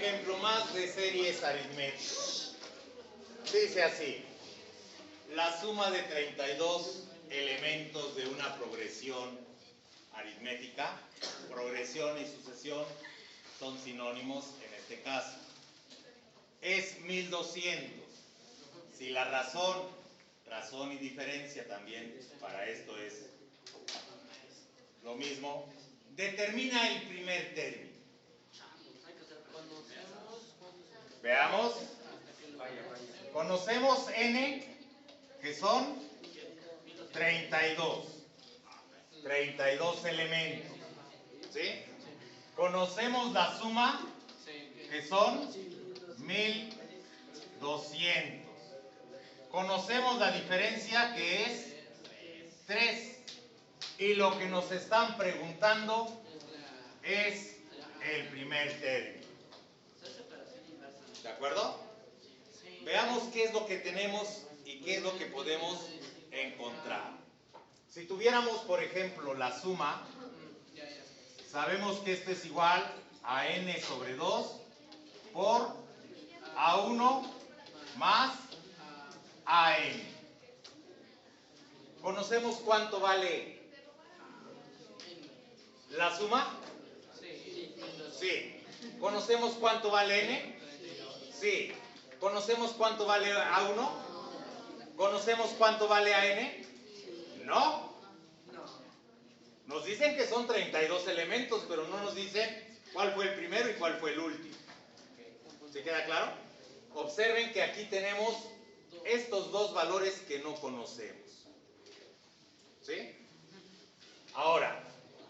ejemplo más de series aritméticas. Dice así: la suma de 32 elementos de una progresión aritmética, progresión y sucesión son sinónimos en este caso, es 1200. Si la razón y diferencia también para esto es lo mismo, determina el primer término. Veamos. Conocemos n, que son 32 elementos, ¿sí? Conocemos la suma, que son 1200. Conocemos la diferencia, que es 3. Y lo que nos están preguntando es el primer término. ¿De acuerdo? Veamos qué es lo que tenemos y qué es lo que podemos encontrar. Si tuviéramos, por ejemplo, la suma, sabemos que esto es igual a n sobre 2 por a1 más an. ¿Conocemos cuánto vale la suma? Sí. ¿Conocemos cuánto vale n? Sí. ¿Conocemos cuánto vale a1? ¿Conocemos cuánto vale an? No. Nos dicen que son 32 elementos, pero no nos dicen cuál fue el primero y cuál fue el último. ¿Se queda claro? Observen que aquí tenemos estos dos valores que no conocemos. ¿Sí? Ahora,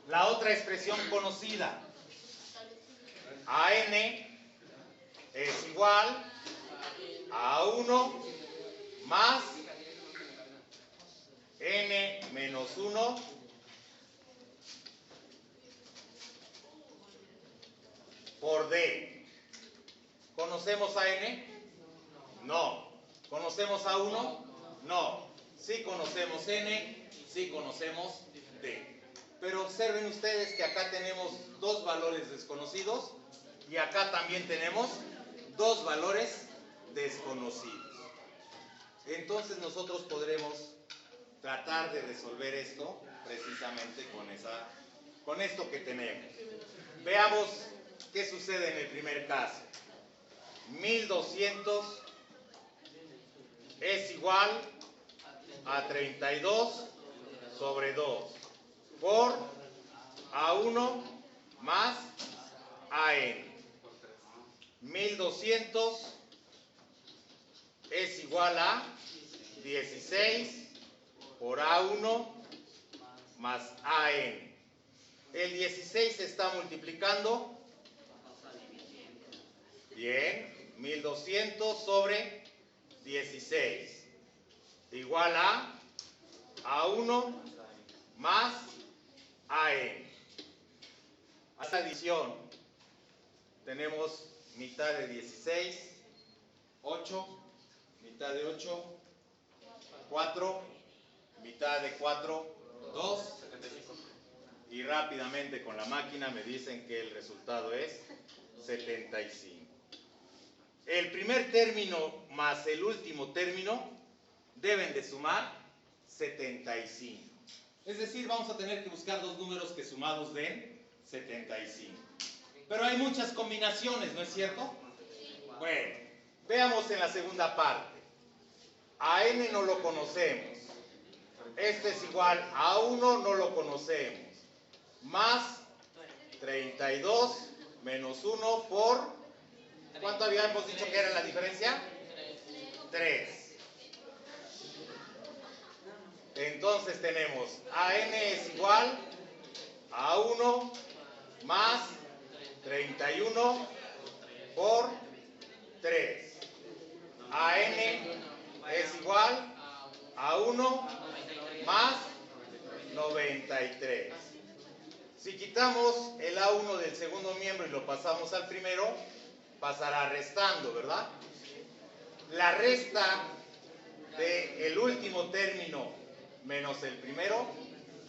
la otra expresión conocida. AN es igual a 1 más n menos 1 por d. ¿Conocemos a n? No. ¿Conocemos a 1? No. Sí conocemos n, sí conocemos d. Pero observen ustedes que acá tenemos dos valores desconocidos y acá también tenemos dos valores desconocidos. Entonces nosotros podremos tratar de resolver esto precisamente con esto que tenemos. Veamos qué sucede en el primer caso. 1200 es igual a 32 sobre 2 por a1 más an. 1200 es igual a 16 por a1 más an. El 16 se está multiplicando. Bien, 1200 sobre 16 igual a a1 más an. A esta adición tenemos mitad de 16, 8, mitad de 8, 4, mitad de 4, 2, y rápidamente con la máquina me dicen que el resultado es 75. El primer término más el último término deben de sumar 75. Es decir, vamos a tener que buscar dos números que sumados den 75. Pero hay muchas combinaciones, ¿no es cierto? Bueno, veamos en la segunda parte. A n no lo conocemos. Este es igual a 1, no lo conocemos. Más 32 menos 1 por... ¿Cuánto habíamos dicho que era la diferencia? 3. Entonces tenemos AN es igual a 1 más 31 por 3. AN es igual a 1 más 93. Si quitamos el A1 del segundo miembro y lo pasamos al primero, pasará restando, ¿verdad? La resta del último término menos el primero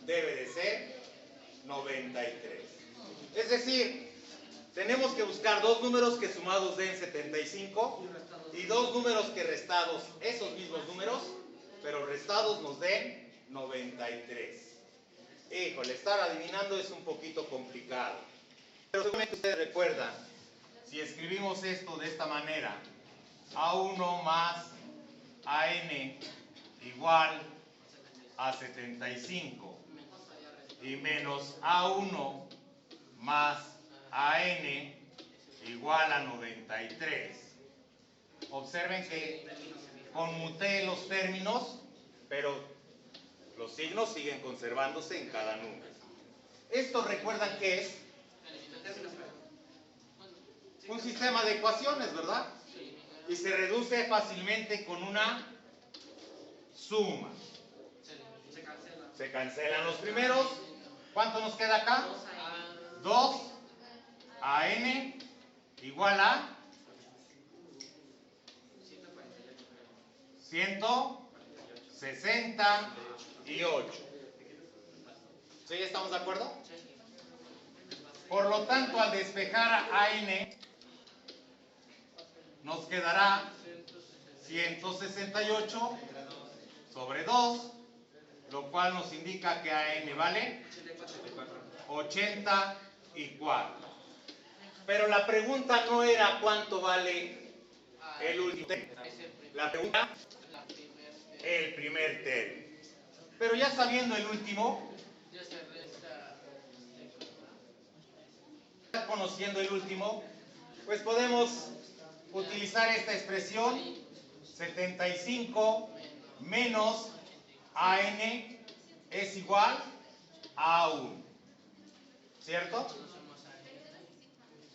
debe de ser 93. Es decir, tenemos que buscar dos números que sumados den 75 y dos números que restados, esos mismos números, pero restados nos den 93. Híjole, estar adivinando es un poquito complicado. Pero seguramente ustedes recuerdan, si escribimos esto de esta manera, A1 más AN igual a 75 y menos A1 más AN igual a 93. Observen que conmuté los términos, pero los signos siguen conservándose en cada número. Esto recuerdan que es un sistema de ecuaciones, ¿verdad? Y se reduce fácilmente con una suma. Se cancelan los primeros. ¿Cuánto nos queda acá? 2 AN igual a 168. ¿Sí? ¿Estamos de acuerdo? Por lo tanto, al despejar a AN, nos quedará 168 sobre 2, lo cual nos indica que AN vale 84. Pero la pregunta no era cuánto vale el último término. La pregunta, el primer término. Pero ya sabiendo el último, conociendo el último, pues podemos utilizar esta expresión 75 menos AN es igual a 1. ¿Cierto?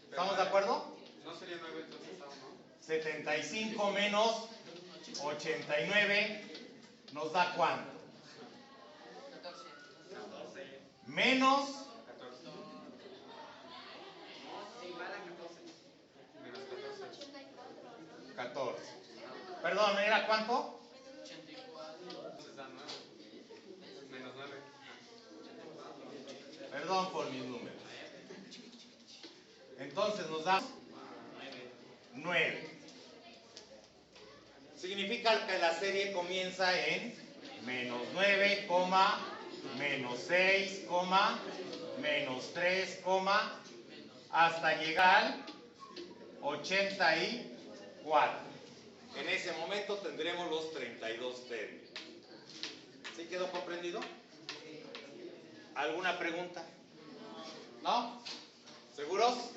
¿Estamos de acuerdo? ¿No sería 9 entonces a 1? 75 menos 89 nos da ¿cuánto? 14. Menos 14. Igual a 14. Menos 14. 14. Perdón, ¿era cuánto? 84. Entonces da 9. Menos 9. Perdón por mis números. Entonces nos da 9. Significa que la serie comienza en menos 9, menos 6, menos 3, hasta llegar al 84. En ese momento tendremos los 32 términos. ¿Sí quedó comprendido? ¿Alguna pregunta? ¿No? ¿Seguros?